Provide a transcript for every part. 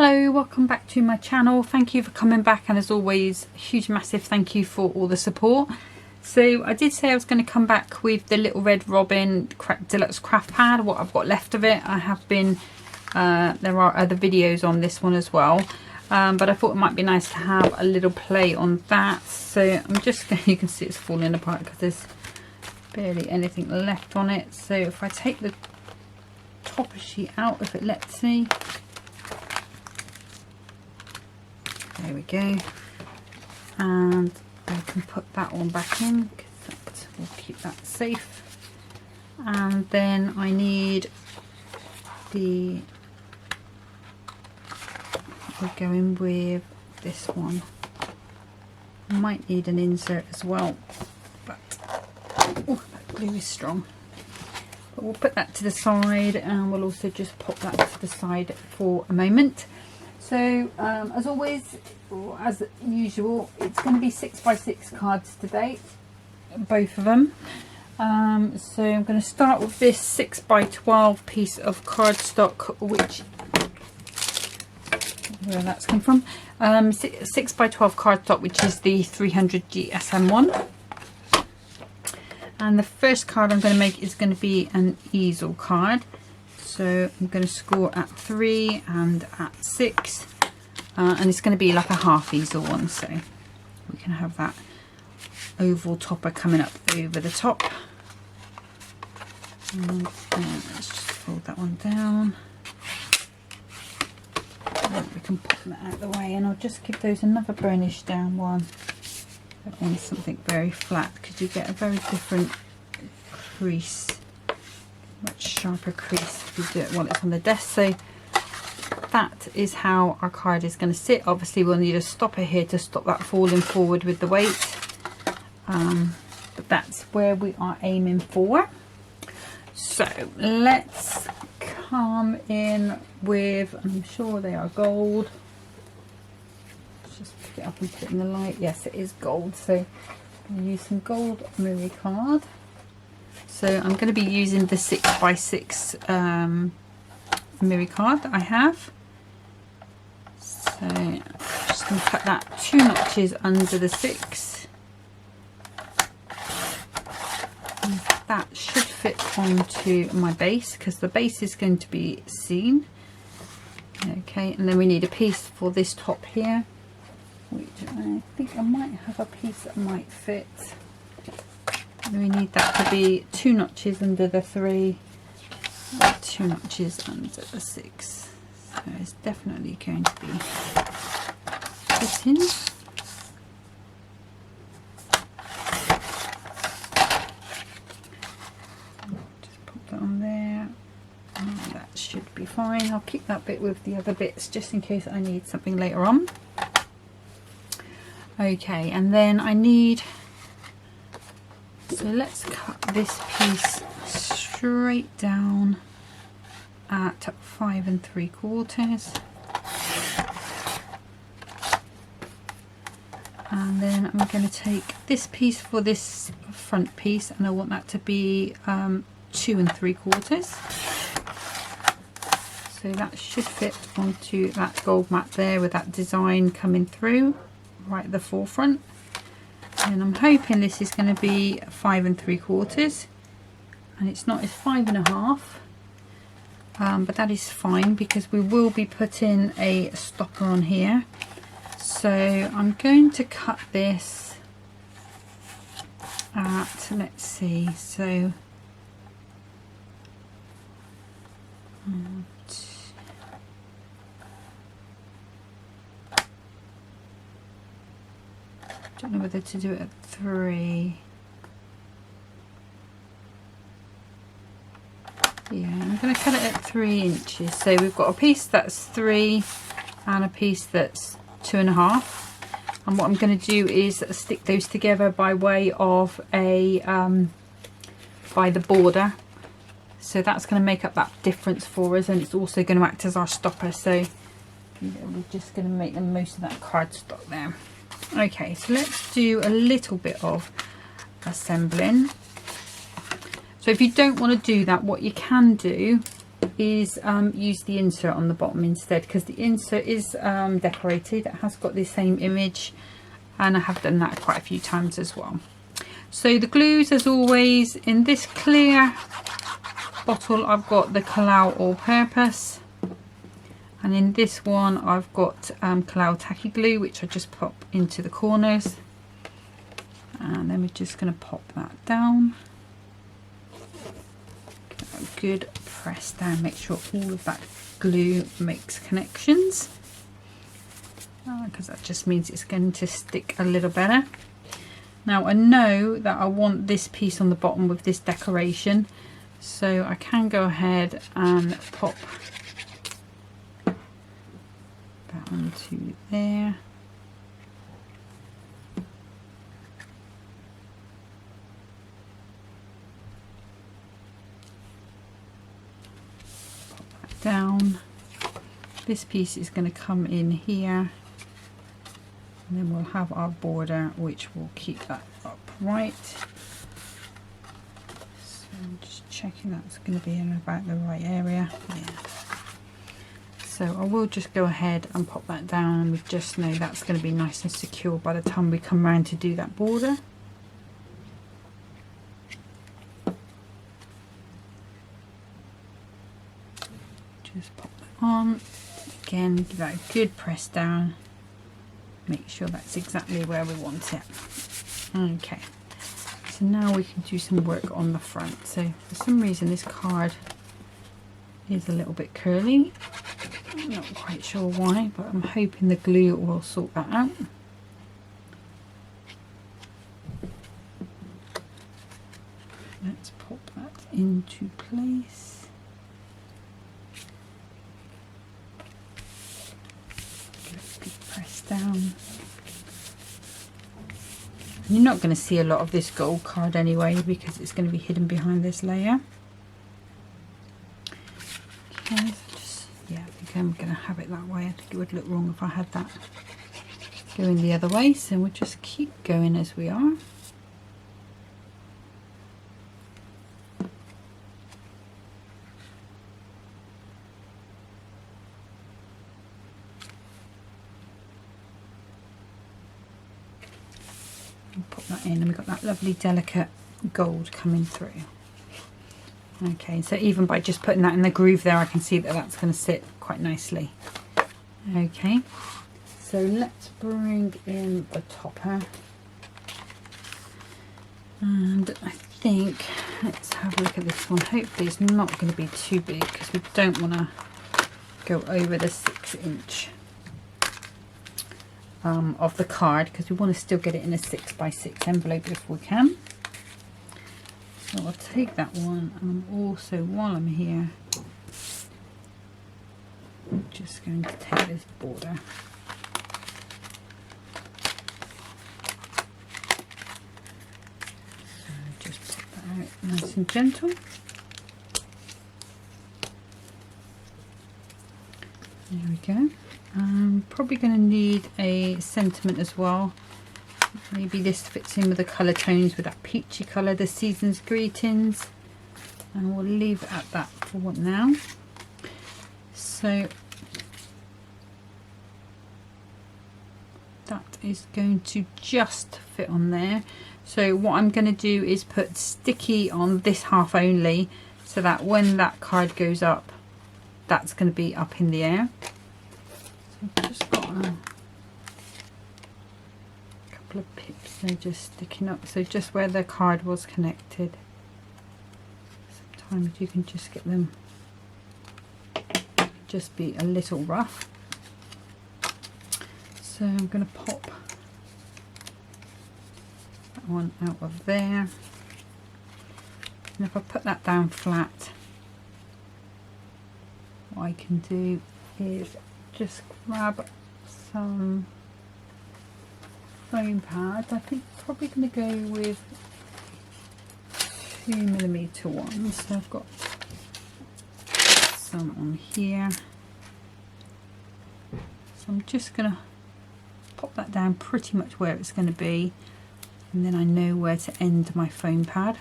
Hello, welcome back to my channel. Thank you for coming back, and as always, a huge massive thank you for all the support. So I did say I was going to come back with the Little Red Robin Deluxe craft pad, what I've got left of it. I have been there are other videos on this one as well, but I thought it might be nice to have a little play on that. So I'm just going, you can see it's falling apart because there's barely anything left on it. So if I take the topper sheet out, if it lets me, there we go, and I can put that one back in because that will keep that safe. And then I need the, we're going with this one. Might need an insert as well, but oh, that glue is strong. But we'll put that to the side, and we'll also just pop that to the side for a moment. So as always, or as usual, it's going to be 6x6 cards today, both of them. So I'm going to start with this 6x12 piece of cardstock, which, where that's come from, 6x12 cardstock, which is the 300 GSM one. And the first card I'm going to make is going to be an easel card. So I'm going to score at 3 and at 6, and it's going to be like a half easel one, so we can have that oval topper coming up over the top. And let's just fold that one down. And we can pop that out of the way, and I'll just give those another burnish down one. That one's something very flat because you get a very different crease. Much sharper crease if you do it while it's on the desk. So that is how our card is going to sit. Obviously we'll need a stopper here to stop that falling forward with the weight, but that's where we are aiming for. So let's come in with, I'm sure they are gold. Let's just pick it up and put it in the light. Yes, it is gold, so I'm going to use some gold Murray card. So I'm going to be using the 6x6 Murray card that I have. So I'm just going to cut that 2 notches under the 6. And that should fit onto my base because the base is going to be seen. Okay, and then we need a piece for this top here, which I think I might have a piece that might fit. We need that to be 2 notches under the 3, 2 notches under the 6. So it's definitely going to be fitting. Just pop that on there. And that should be fine. I'll keep that bit with the other bits just in case I need something later on. Okay, and then I need, so let's cut this piece straight down at 5 3/4, and then I'm going to take this piece for this front piece, and I want that to be 2 3/4. So that should fit onto that gold mat there with that design coming through right at the forefront. And I'm hoping this is going to be 5 3/4, and it's not, it's 5 1/2, but that is fine because we will be putting a stopper on here. So I'm going to cut this at, let's see, so don't know whether to do it at 3. Yeah, I'm going to cut it at 3 inches. So we've got a piece that's 3 and a piece that's 2 1/2. And what I'm going to do is stick those together by way of a by the border. So that's going to make up that difference for us, and it's also going to act as our stopper. So we're just going to make the most of that cardstock there. Okay, so let's do a little bit of assembling. So if you don't want to do that, what you can do is use the insert on the bottom instead, because the insert is decorated. It has got the same image, and I have done that quite a few times as well. So the glues, as always, in this clear bottle I've got the Kalau All Purpose, and in this one I've got Kalau Tacky Glue, which I just pop into the corners, and then we're just going to pop that down. Give a good press down, make sure all of that glue makes connections, because that just means it's going to stick a little better. Now I know that I want this piece on the bottom with this decoration, so I can go ahead and pop that onto there. Pop that down. This piece is going to come in here, and then we'll have our border, which will keep that upright. So I'm just checking that's going to be in about the right area. Yeah. So I will just go ahead and pop that down, and we just know that's going to be nice and secure by the time we come round to do that border. Just pop that on. Again, give that a good press down. Make sure that's exactly where we want it. Okay, so now we can do some work on the front. So for some reason this card is a little bit curly. I'm not quite sure why, but I'm hoping the glue will sort that out. Let's pop that into place. Press down. You're not going to see a lot of this gold card anyway, because it's going to be hidden behind this layer. Okay, so just, yeah, I think I'm going to have it that way. I think it would look wrong if I had that going the other way, so we'll just keep going as we are. Put that in, and we've got that lovely delicate gold coming through. Okay, so even by just putting that in the groove there, I can see that that's going to sit quite nicely. Okay, so let's bring in the topper, and I think let's have a look at this one. Hopefully it's not going to be too big, because we don't want to go over the 6" of the card, because we want to still get it in a 6x6 envelope if we can. So I'll take that one, and also while I'm here, I'm just going to take this border. So just put that out nice and gentle. There we go. I'm probably going to need a sentiment as well. Maybe this fits in with the colour tones with that peachy colour, the Season's Greetings, and we'll leave it at that for what now. So that is going to just fit on there. So what I'm going to do is put sticky on this half only, so that when that card goes up, that's going to be up in the air. I've just got a couple of pips, they're just sticking up, so just where the card was connected. Sometimes you can just get them just be a little rough. So I'm going to pop that one out of there, and if I put that down flat, what I can do is just grab some foam pads. I think probably going to go with 2mm ones. So I've got some on here. So I'm just going to pop that down pretty much where it's going to be, and then I know where to end my foam pad.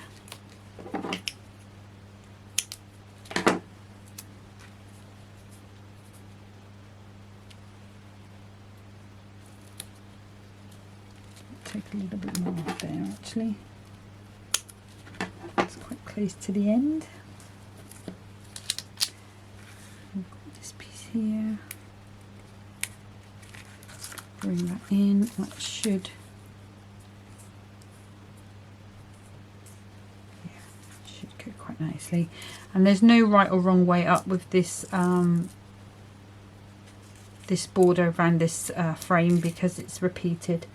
take a little bit more there actually. It's quite close to the end. I've got this piece here. Bring that in. That should, yeah, should go quite nicely. And there's no right or wrong way up with this this border around this frame, because it's repeated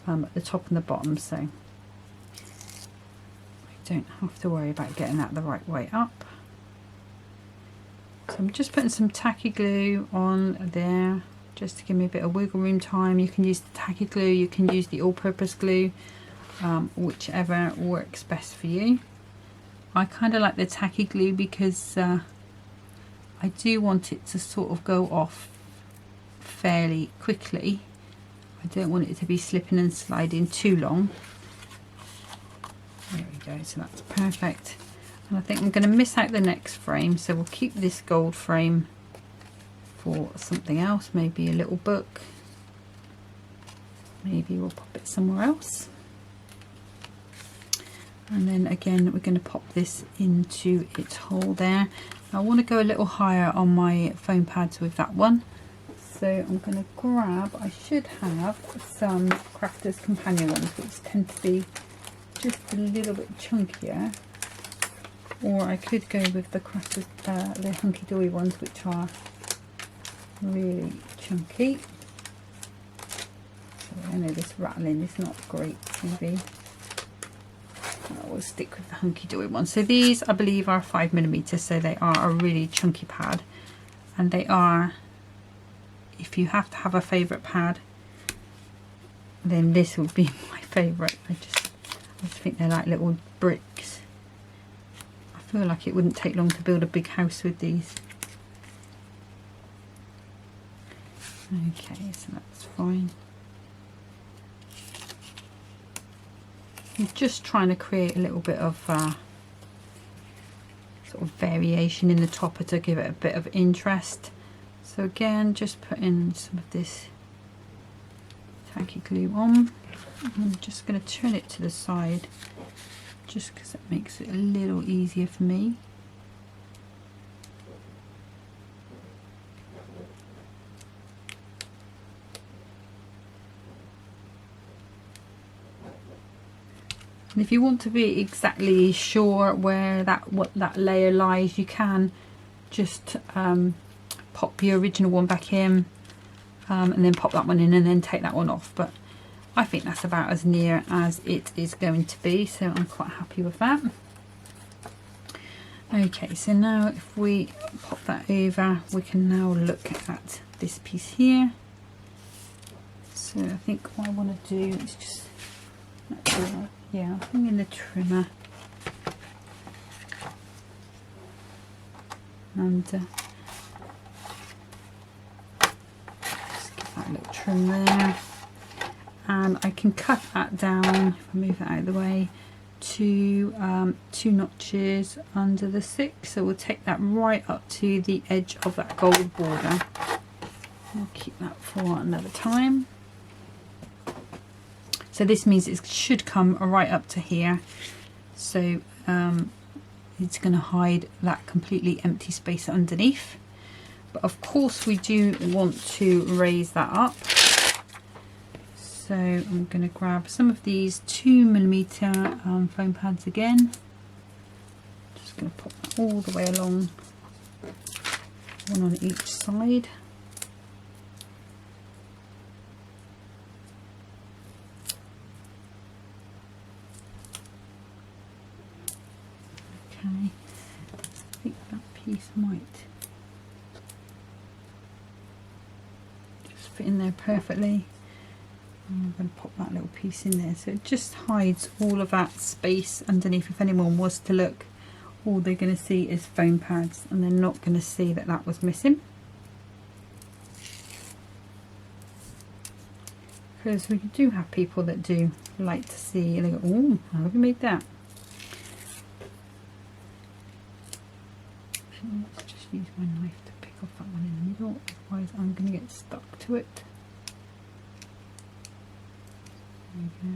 at the top and the bottom, so I don't have to worry about getting that the right way up. So I'm just putting some tacky glue on there just to give me a bit of wiggle room time. You can use the tacky glue, you can use the all-purpose glue, whichever works best for you. I kind of like the tacky glue because I do want it to sort of go off fairly quickly. I don't want it to be slipping and sliding too long. There we go, so that's perfect. And I think I'm going to miss out the next frame, so we'll keep this gold frame for something else, maybe a little book. Maybe we'll pop it somewhere else. And then again we're going to pop this into its hole there. I want to go a little higher on my foam pads with that one, so I'm going to grab, I should have some Crafters Companion ones which tend to be just a little bit chunkier, or I could go with the Crafters, the Hunkydory ones, which are really chunky. So I know this rattling is not great TV. I will stick with the Hunkydory one. So these I believe are 5mm, so they are a really chunky pad, and they are, if you have to have a favourite pad, then this would be my favourite. I just think they're like little bricks. I feel like it wouldn't take long to build a big house with these. Okay, so that's fine. I'm just trying to create a little bit of sort of variation in the topper to give it a bit of interest. So again, just putting some of this tacky glue on. I'm just going to turn it to the side just because it makes it a little easier for me. And if you want to be exactly sure where what that layer lies, you can just pop your original one back in and then pop that one in and then take that one off. But I think that's about as near as it is going to be, so I'm quite happy with that. Okay, so now if we pop that over, we can now look at this piece here. So I think what I want to do is just, yeah, bring in the trimmer and just give that a little trim there, and I can cut that down, if I move that out of the way, to 2 notches under the 6, so we'll take that right up to the edge of that gold border. I'll keep that for another time. So this means it should come right up to here, so it's going to hide that completely empty space underneath. But of course we do want to raise that up, so I'm going to grab some of these 2mm foam pads again. Just going to pop that all the way along, one on each side. Okay, I think that piece might just fit in there perfectly. I'm going to pop that little piece in there, so it just hides all of that space underneath. If anyone was to look, all they're going to see is foam pads, and they're not going to see that that was missing. Because we do have people that do like to see, they go, oh, how have you made that? Let's just use my knife to pick off that one in the middle, otherwise I'm going to get stuck to it. go.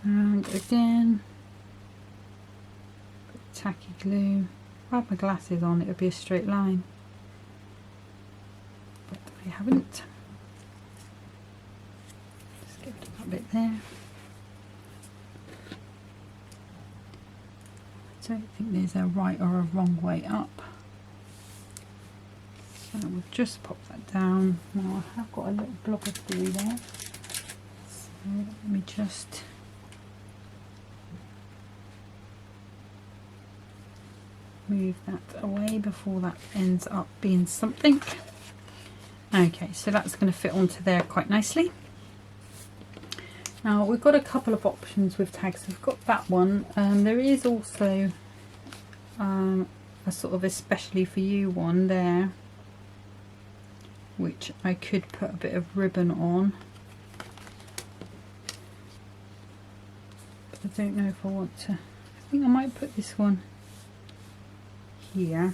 And again, tacky glue. If I had my glasses on, it would be a straight line, but I haven't. Just get rid of that bit there. I don't think there's a right or a wrong way up. So we'll just pop that down. Now I have got a little blob of glue there. So let me just move that away before that ends up being something. Okay, so that's going to fit onto there quite nicely. Now we've got a couple of options with tags. We've got that one. There is also a sort of especially for you one there, which I could put a bit of ribbon on, but I don't know if I want to. I think I might put this one here.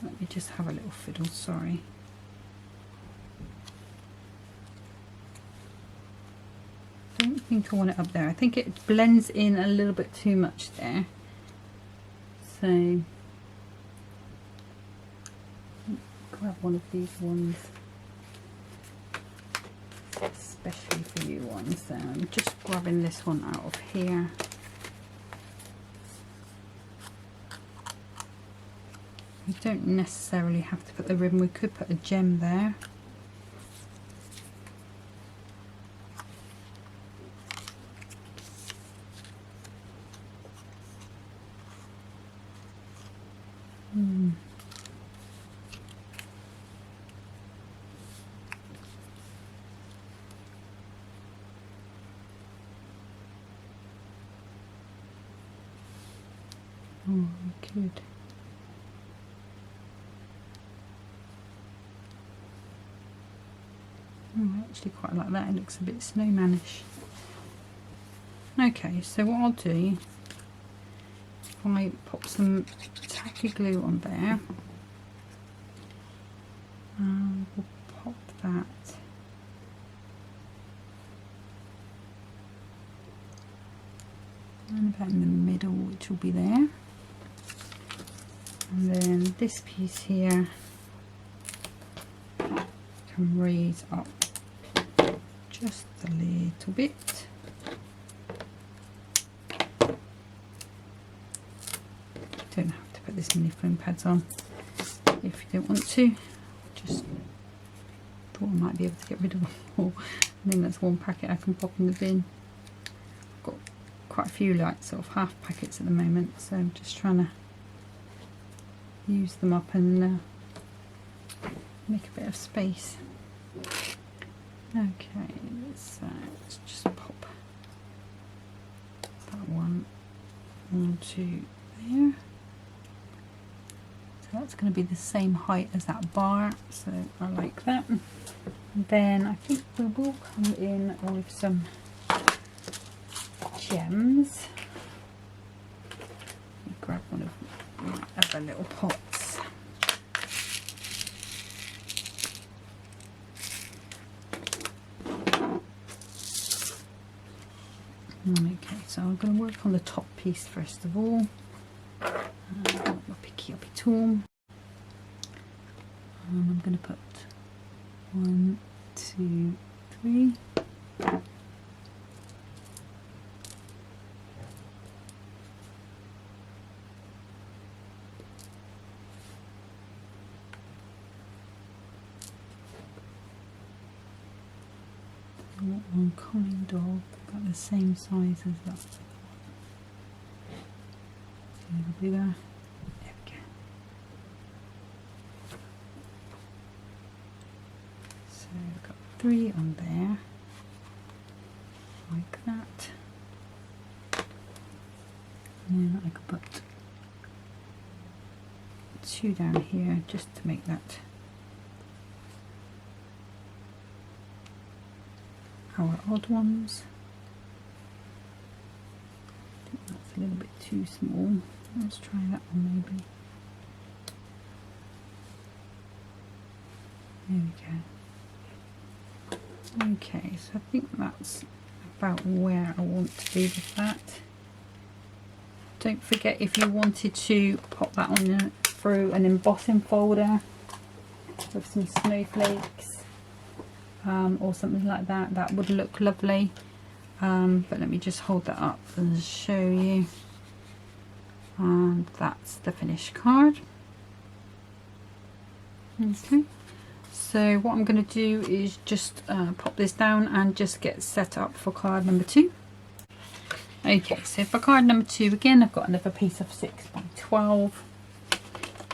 Let me just have a little fiddle, sorry. I don't think I want it up there. I think it blends in a little bit too much there. So grab one of these ones, especially for you ones. So I'm just grabbing this one out of here. We don't necessarily have to put the ribbon, we could put a gem there. Oh, we could. Oh, I actually quite like that. It looks a bit snowmanish. Okay, so what I'll do, if I pop some tacky glue on there, we'll pop that and about in the middle, which will be there. And then this piece here can raise up just a little bit. Don't have to put this many foam pads on if you don't want to. Just thought I might be able to get rid of them all. I think that's one packet I can pop in the bin. I've got quite a few like sort of half packets at the moment, so I'm just trying to use them up and make a bit of space. Okay, let's just pop that one onto there. So that's going to be the same height as that bar, so I like that. And then I think we will come in with some gems. Grab one of my other little pots. Okay, so I'm going to work on the top piece first of all. I've got my picky uppy tool. And I'm going to put 1, 2, 3. One kind of about the same size as that. A little bigger. There we go. So I've got 3 on there, like that. And then I could put 2 down here just to make that our odd ones. I think that's a little bit too small. Let's try that one maybe. Okay, so I think that's about where I want to be with that. Don't forget, if you wanted to pop that on through an embossing folder with some snowflakes or something like that, that would look lovely. But let me just hold that up and show you. And that's the finished card. Okay, so what I'm going to do is just pop this down and just get set up for card number 2. Okay, so for card number 2, again, I've got another piece of 6 by 12,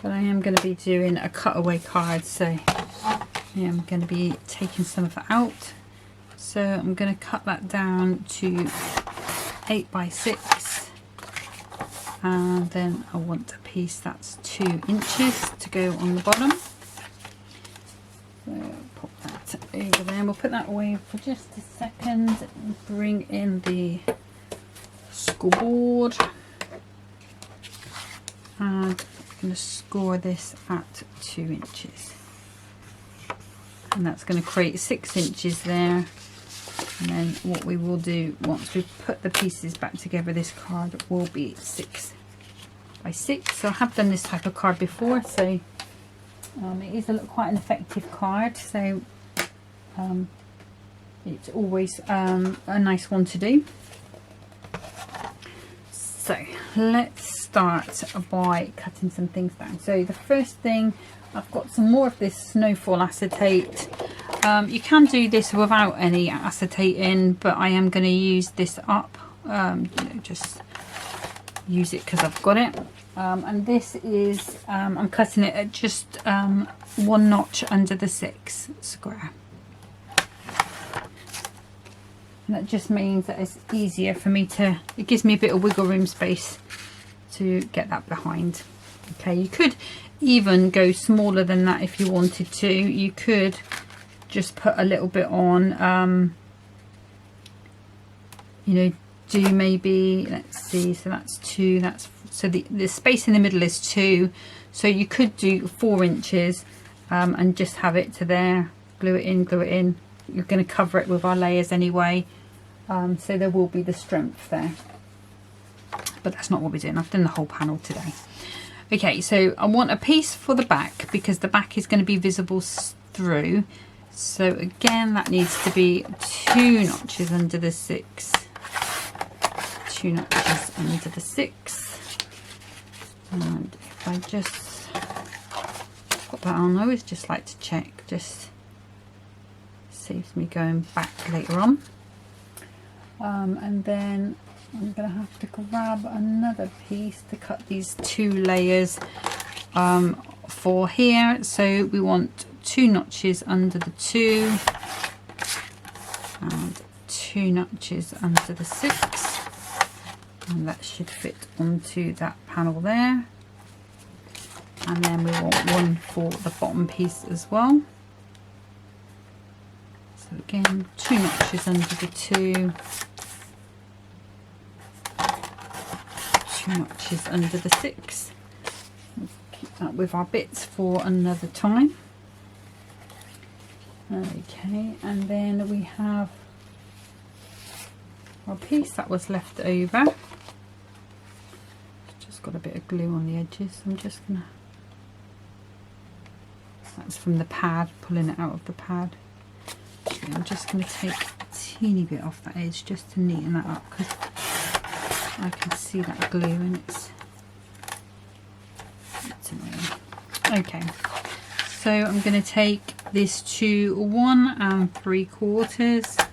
but I am going to be doing a cutaway card, so I am going to be taking some of that out. So I'm going to cut that down to 8 by 6, and then I want a piece that's 2 inches to go on the bottom. So pop that over there, and we'll put that away for just a second. Bring in the scoreboard, and I'm going to score this at 2 inches, and that's going to create 6 inches there. And then what we will do once we put the pieces back together, this card will be 6 by 6. So I have done this type of card before, so it is quite an effective card, so it's always a nice one to do. So let's start by cutting some things down. So the first thing, I've got some more of this snowfall acetate. You can do this without any acetate in, but I am going to use this up, just use it because I've got it. And this is, I'm cutting it at just 1 notch under the 6 square. And that just means that it's easier for me to, it gives me a bit of wiggle room space to get that behind. Okay, you could even go smaller than that if you wanted to. You could just put a little bit on, you know, do maybe, let's see, so that's 2, that's, so the space in the middle is 2, so you could do 4 inches and just have it to there, glue it in, glue it in. You're going to cover it with our layers anyway, so there will be the strength there, but that's not what we're doing. I've done the whole panel today. Okay, so I want a piece for the back because the back is going to be visible through. So again, that needs to be 2 notches under the 6. 2 notches under the 6. And if I just put that on, I always just like to check, just saves me going back later on. And then I'm going to have to grab another piece to cut these 2 layers for here. So we want 2 notches under the 2 and 2 notches under the 6, and that should fit onto that panel there. And then we want 1 for the bottom piece as well. So again, 2 notches under the 2, 2 notches under the 6. We'll keep that with our bits for another time. Okay, and then we have our piece that was left over. It's just got a bit of glue on the edges. I'm just gonna, that's from the pad, pulling it out of the pad. Okay, I'm just going to take a teeny bit off that edge just to neaten that up, because I can see that glue and it's annoying. Okay, so I'm going to take this to 1 3/4.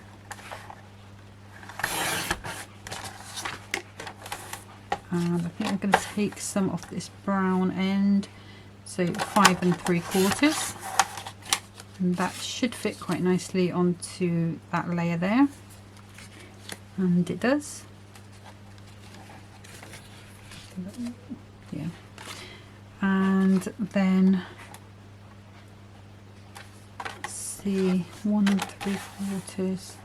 And I think I'm going to take some of this brown end, so 5 3/4. And that should fit quite nicely onto that layer there, and it does. Yeah. And then let's see, 1 3/4.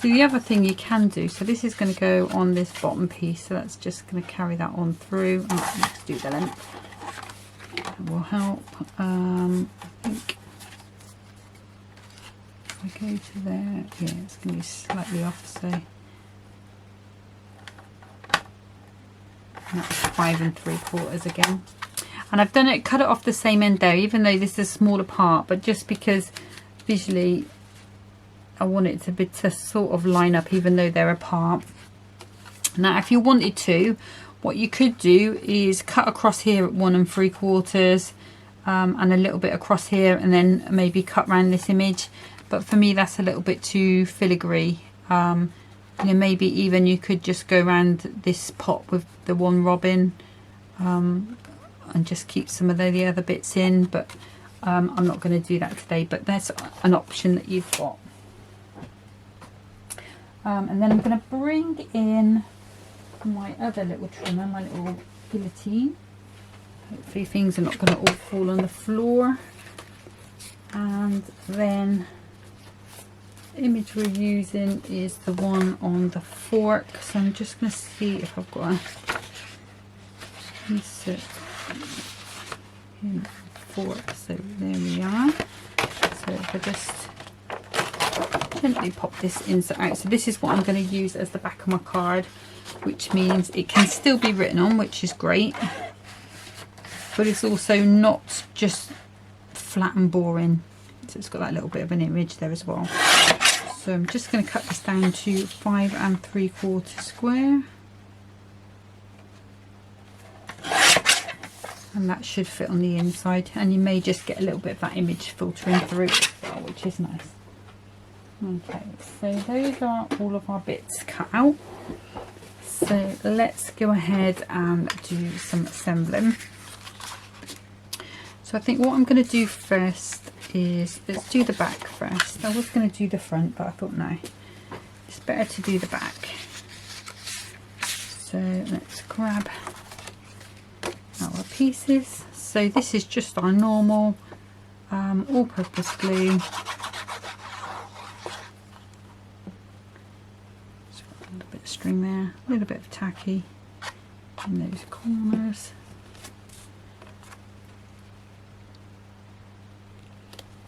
So the other thing you can do, so this is going to go on this bottom piece, so that's just going to carry that on through. Oh, let's do the length. That will help. I think if I go to there, yeah, it's going to be slightly off, so that's 5 3/4 again. And I've done it, cut it off the same end there, even though this is a smaller part, but just because visually I want it to sort of line up even though they're apart. Now if you wanted to, what you could do is cut across here at 1 3/4 and a little bit across here, and then maybe cut around this image, but for me that's a little bit too filigree. You know, maybe even you could just go around this pot with the one robin and just keep some of the other bits in, but I'm not going to do that today, but that's an option that you've got. And then I'm going to bring in my other little trimmer, my little guillotine. Hopefully things are not going to all fall on the floor. And then the image we're using is the one on the fork, so I'm just going to see if I've got a insert in the fork. So there we are. So if I just gently pop this insert out, so this is what I'm going to use as the back of my card, which means it can still be written on, which is great, but it's also not just flat and boring, so it's got that little bit of an image there as well. So I'm just going to cut this down to 5 3/4 square, and that should fit on the inside, and you may just get a little bit of that image filtering through as well, which is nice. Okay, so those are all of our bits cut out. So let's go ahead and do some assembling. So I think what I'm going to do first is, let's do the back first. I was going to do the front, but I thought no, it's better to do the back. So let's grab our pieces. So this is just our normal all-purpose glue. String there, a little bit of tacky in those corners,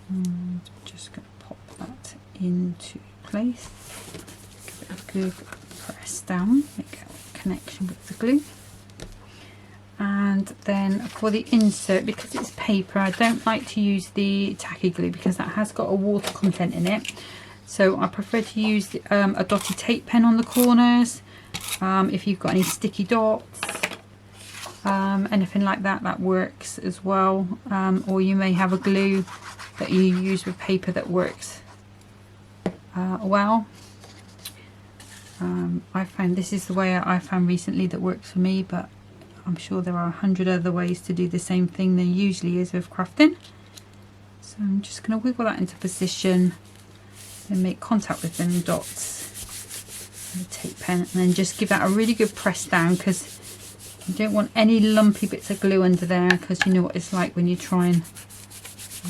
and just going to pop that into place. Give it a good press down, make a connection with the glue. And then for the insert, because it's paper, I don't like to use the tacky glue because that has got a water content in it. So I prefer to use a dotty tape pen on the corners. If you've got any sticky dots, anything like that, that works as well. Or you may have a glue that you use with paper that works well. I found this is the way I found recently that works for me, but I'm sure there are 100 other ways to do the same thing there usually is with crafting. So I'm just going to wiggle that into position and make contact with them dots with a tape pen, and then just give that a really good press down, because you don't want any lumpy bits of glue under there, because you know what it's like when you try and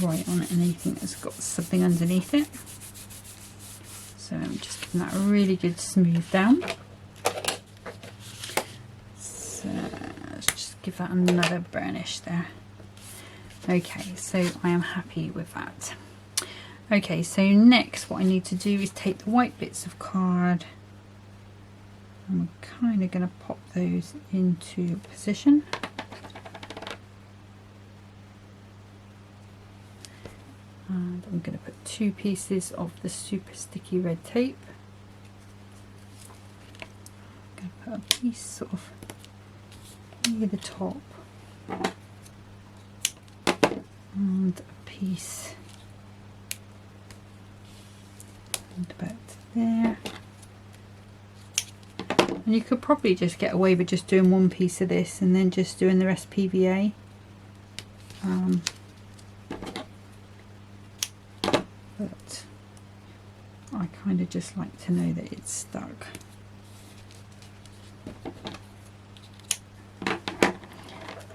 write on it and you think it's got something underneath it. So I'm just giving that a really good smooth down. So let's just give that another burnish there. Okay, so I am happy with that. Okay, so next what I need to do is take the white bits of card, and we're kind of going to pop those into position. And I'm going to put 2 pieces of the super sticky red tape. I'm going to put a piece sort of near the top, and a piece about there. And you could probably just get away with just doing 1 piece of this and then just doing the rest PVA. But I kind of just like to know that it's stuck.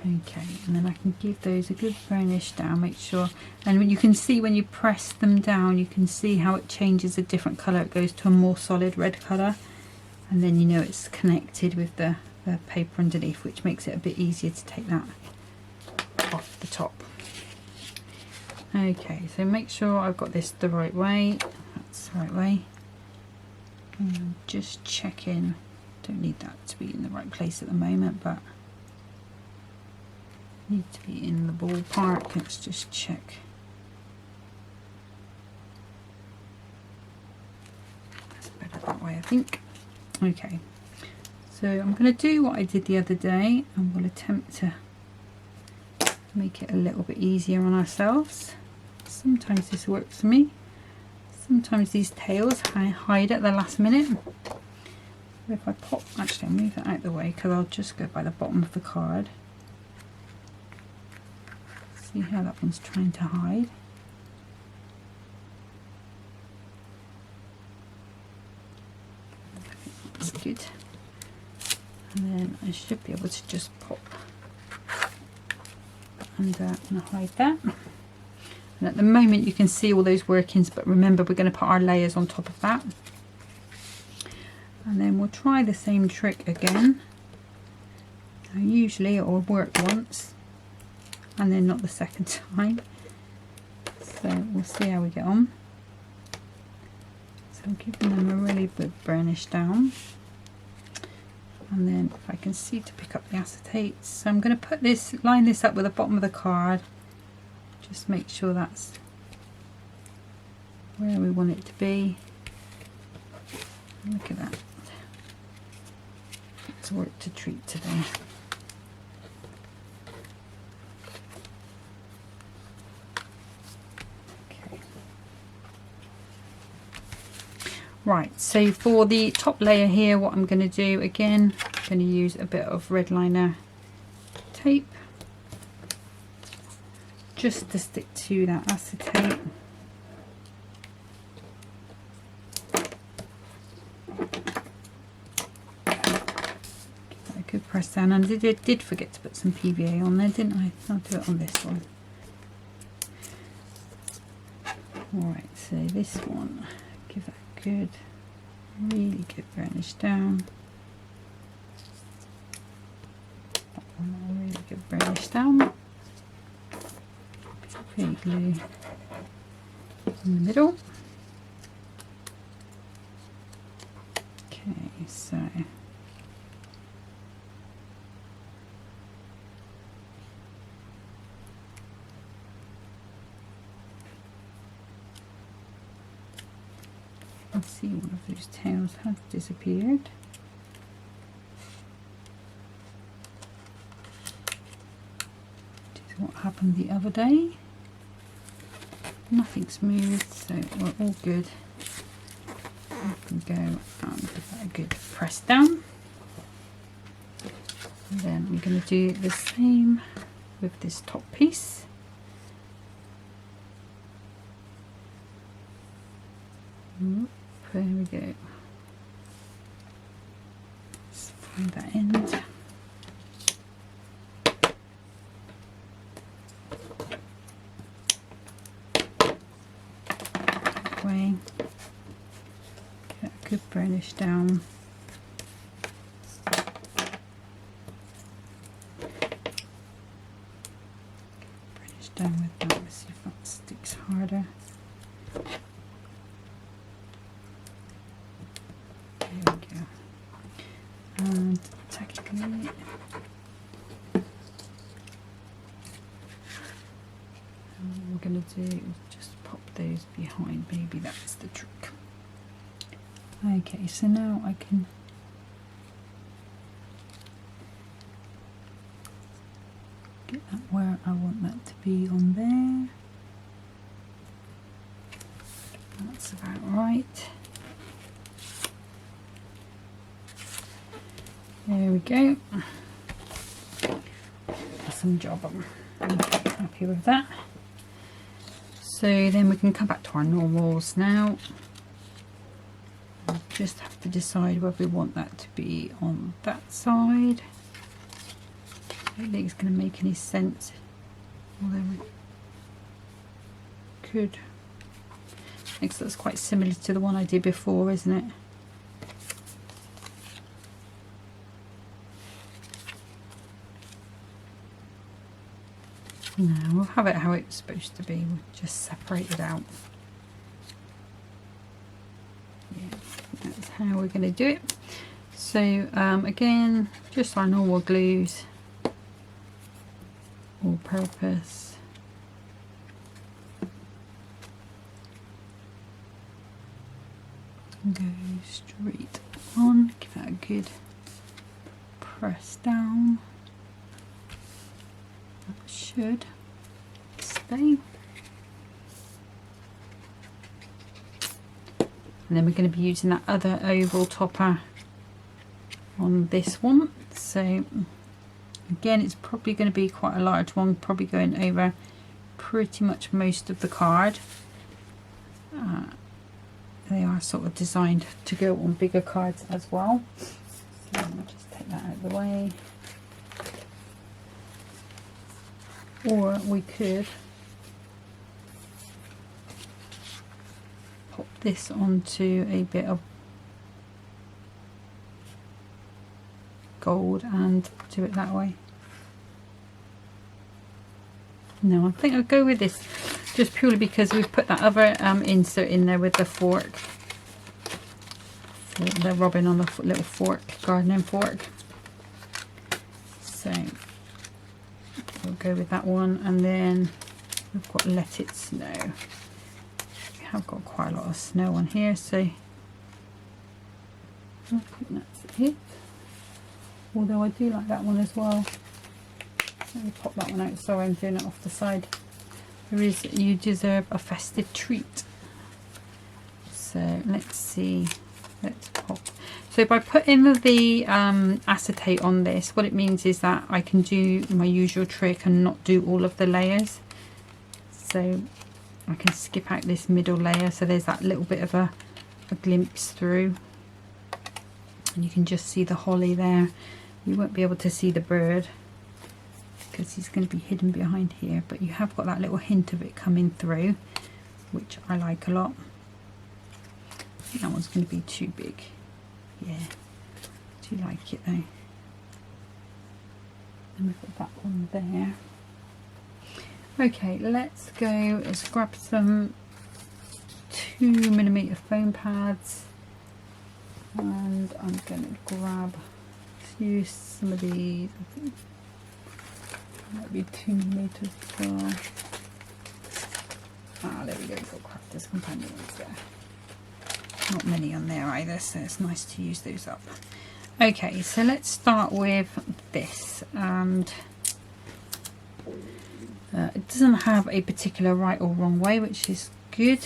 Okay, and then I can give those a good burnish down, make sure, and when you can see when you press them down, you can see how it changes a different colour. It goes to a more solid red colour, and then you know it's connected with the paper underneath, which makes it a bit easier to take that off the top. Okay, so make sure I've got this the right way. That's the right way. And just checking. Don't need that to be in the right place at the moment, but need to be in the ballpark. Let's just check. That's better that way, I think. Okay, so I'm going to do what I did the other day, and we'll attempt to make it a little bit easier on ourselves. Sometimes this works for me. Sometimes these tails I hide at the last minute. If I pop, actually I'll move that out of the way because I'll just go by the bottom of the card. See how that one's trying to hide. That's good. And then I should be able to just pop under and hide that. And at the moment you can see all those workings, but remember we're going to put our layers on top of that. And then we'll try the same trick again. Now usually it will work once and then not the second time. So we'll see how we get on. So I'm giving them a really good burnish down. And then if I can see to pick up the acetates. So I'm going to put this, line this up with the bottom of the card. Just make sure that's where we want it to be. Look at that. It's work to treat today. Okay. Right, so for the top layer here, what I'm going to do again, I'm going to use a bit of red liner tape just to stick to that acetate. Good press down, and I did forget to put some PVA on there, didn't I? I'll do it on this one. Alright, so this one, give that good, really good burnish down. That one, really good burnish down. Pretty glue in the middle. Okay, so I see one of those tails has disappeared. This is what happened the other day. Nothing's moved, so we're all good. We can go and give that a good press down. And then we're going to do the same with this top piece. There we go. Let's find that end. That way. Get a good burnish down. Burnish down with that. Let's see if that sticks harder. And technically what we're going to do is just pop those behind, maybe that's the trick. Okay, so now I can get that where I want that to be on there. That's about right. There we go. Awesome job. I'm happy with that. So then we can come back to our normals now. We'll just have to decide whether we want that to be on that side I don't think it's going to make any sense, although we could. I think that's quite similar to the one I did before, isn't it? No, we'll have it how it's supposed to be. We'll just separate it out. Yeah, that's how we're going to do it. So again, just our normal glues, all purpose. Go straight on, give that a good press down. That should stay. And then we're going to be using that other oval topper on this one. So again, it's probably going to be quite a large one, probably going over pretty much most of the card. They are sort of designed to go on bigger cards as well. So let me just take that out of the way. Or we could pop this onto a bit of gold and do it that way. No, I think I'll go with this, just purely because we've put that other insert in there with the fork, the robin on the little fork, gardening fork. So we'll go with that one, and then we've got Let It Snow. We have got quite a lot of snow on here, so I think that's it. Although I do like that one as well. Let me pop that one out. Sorry, I'm doing it off the side. There is You Deserve a Festive Treat. So let's see. Let's pop. So by putting the acetate on this, what it means is that I can do my usual trick and not do all of the layers. So I can skip out this middle layer, so there's that little bit of a glimpse through. And you can just see the holly there. You won't be able to see the bird because he's going to be hidden behind here, but you have got that little hint of it coming through, which I like a lot. I think that one's going to be too big. Yeah, I do like it though. And we've got that one there. Okay, let's go. Let's grab some 2mm foam pads, and I'm going to grab, use some of these. I think might be 2mm as well. Ah, there we go. We've got Crafters Companions there. Not many on there either, so it's nice to use those up. Okay, so let's start with this, and it doesn't have a particular right or wrong way, which is good.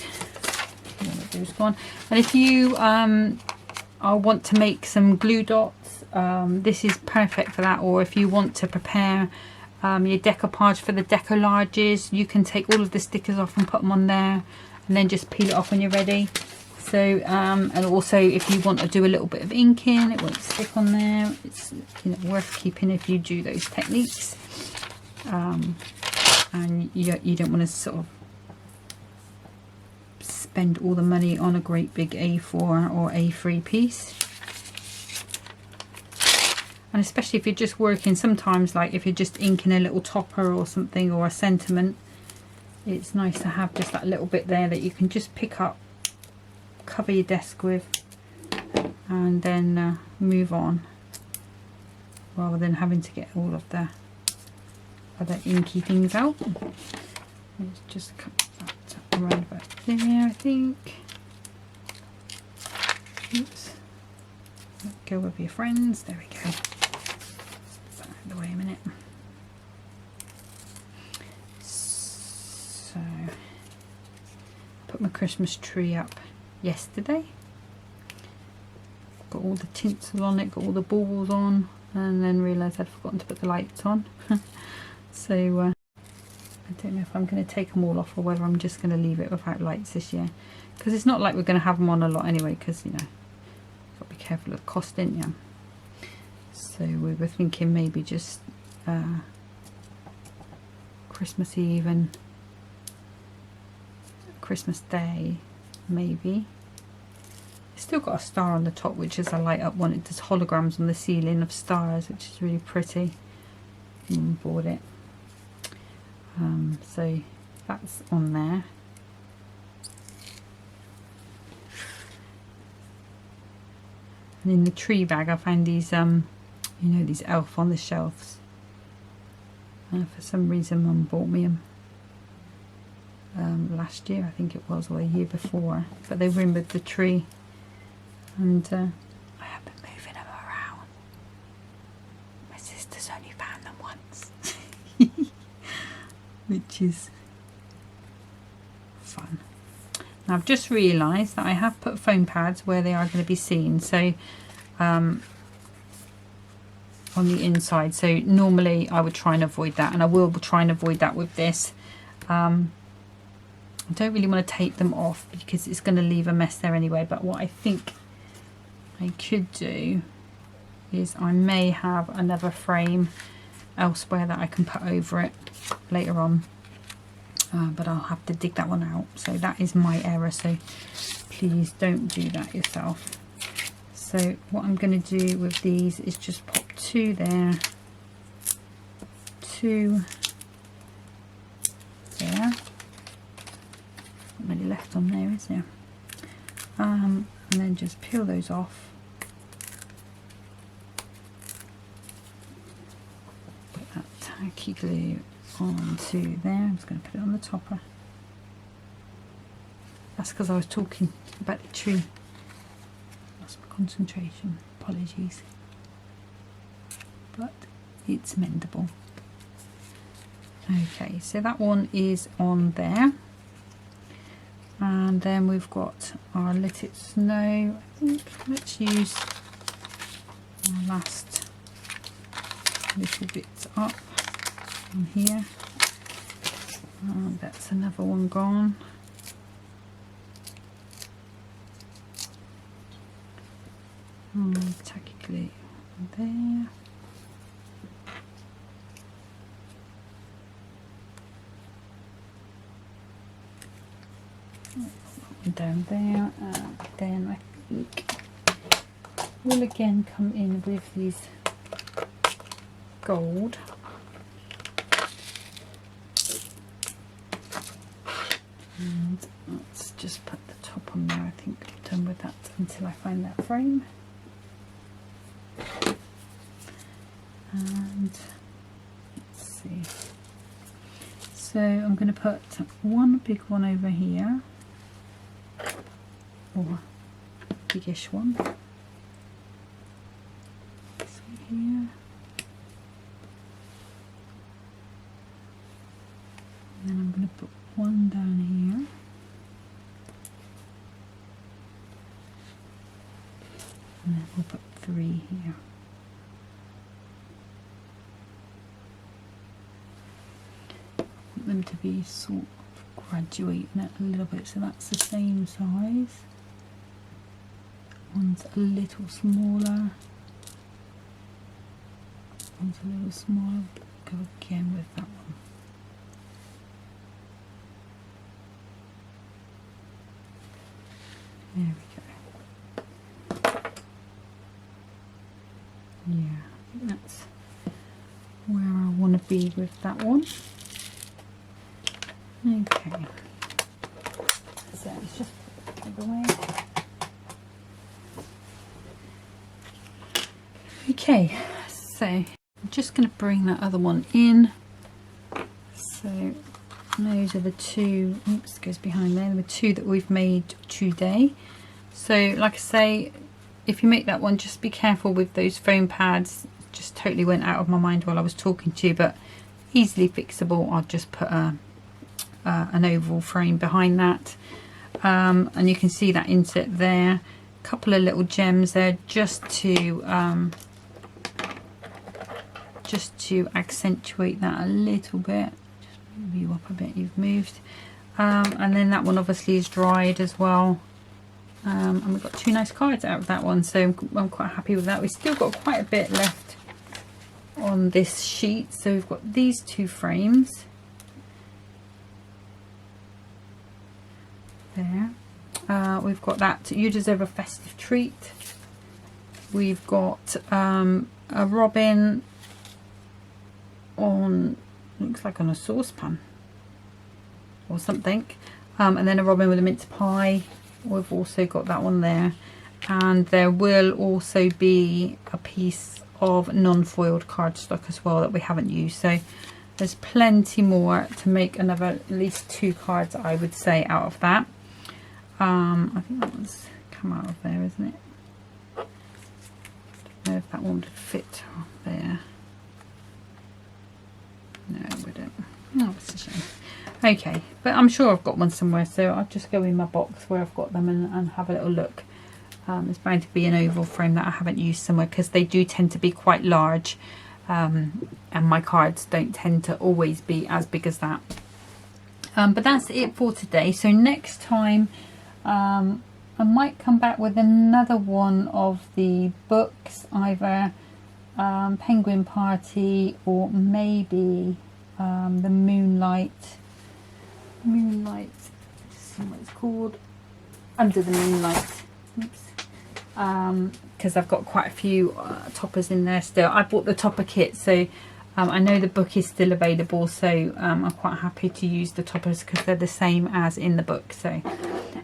And if you want to make some glue dots, this is perfect for that. Or if you want to prepare your decoupage for the decolages, you can take all of the stickers off and put them on there, and then just peel it off when you're ready. So and also if you want to do a little bit of inking, it won't stick on there. It's, you know, worth keeping if you do those techniques, and you don't want to sort of spend all the money on a great big A4 or A3 piece. And especially if you're just working, sometimes like if you're just inking a little topper or something, or a sentiment, it's nice to have just that little bit there that you can just pick up, cover your desk with, and then move on, rather than having to get all of the other inky things out. Let's just cut that around about there, I think. Oops. Let go with your friends. There we go. Put that out of the way a minute. So, put my Christmas tree up yesterday. Got all the tinsel on it, got all the balls on, and then realised I'd forgotten to put the lights on. So I don't know if I'm going to take them all off or whether I'm just going to leave it without lights this year, because it's not like we're going to have them on a lot anyway, because, you know, got to be careful of the cost, didn't you? So we were thinking maybe just Christmas Eve and Christmas Day, maybe. It's still got a star on the top, which is a light up one. It does holograms on the ceiling of stars, which is really pretty. Bought it. So that's on there. And in the tree bag I found these you know, these elf on the shelves. For some reason Mum bought me them last year, I think it was, or a year before, but they were in with the tree, and I have been moving them around. My sister's only found them once. Which is fun. Now I've just realised that I have put foam pads where they are going to be seen, so on the inside. So normally I would try and avoid that, and I will try and avoid that with this. I don't really want to take them off because it's going to leave a mess there anyway, but what I think I could do is I may have another frame elsewhere that I can put over it later on, but I'll have to dig that one out. So that is my error, so please don't do that yourself. So what I'm going to do with these is just pop 2 there, 2 there. Not many left on there, is there? And then just peel those off. Put that tacky glue onto there. I'm just going to put it on the topper. That's because I was talking about the tree. Lost my concentration. Apologies. But it's mendable. Okay, so that one is on there. And then we've got our Let It Snow. I think let's use our last little bits up on here. And that's another one gone. Tacky glue there. Down there, and then I think we'll again come in with these gold. And let's just put the top on there. I think I'm done with that until I find that frame. And let's see. So I'm going to put one big one over here, or biggish one. This one here. And then I'm going to put one down here. And then we'll put 3 here. Want them to be sort of graduating it a little bit, so that's the same size. One's a little smaller. One's a little smaller. Go again with that one. There we go. Yeah, I think that's where I want to be with that one. Okay. So let's just put it away. Okay, so I'm just going to bring that other one in. So those are the 2, oops, goes behind there, the 2 that we've made today. So like I say, if you make that one, just be careful with those foam pads. Just totally went out of my mind while I was talking to you, but easily fixable. I'll just put an oval frame behind that, and you can see that inset there. A couple of little gems there just to accentuate that a little bit. Just move you up a bit, you've moved. And then that one obviously is dried as well. And we've got 2 nice cards out of that one, so I'm quite happy with that. We've still got quite a bit left on this sheet. So we've got these two frames there. We've got that You Deserve a Festive Treat. We've got a robin on, looks like on a saucepan or something, and then a robin with a mince pie. We've also got that one there, and there will also be a piece of non-foiled cardstock as well that we haven't used. So there's plenty more to make another at least 2 cards, I would say, out of that. I think that one's come out of there, isn't it? I don't know if that one would fit there. No, we don't. Oh, it's a shame. Okay, but I'm sure I've got one somewhere, so I'll just go in my box where I've got them and have a little look. There's bound to be an oval frame that I haven't used somewhere, because they do tend to be quite large, and my cards don't tend to always be as big as that. But that's it for today. So next time I might come back with another one of the books, either Penguin Party or maybe the Moonlight, let's see what it's called, Under the Moonlight. Oops. Because I've got quite a few toppers in there still. I bought the topper kit, so I know the book is still available, so I'm quite happy to use the toppers because they're the same as in the book. So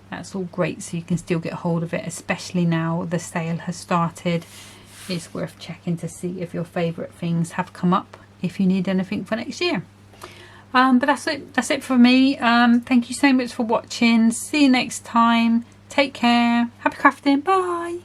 that's all great, so you can still get hold of it, especially now the sale has started. It's worth checking to see if your favourite things have come up, if you need anything for next year. But that's it for me. Thank you so much for watching. See you next time. Take care. Happy crafting. Bye.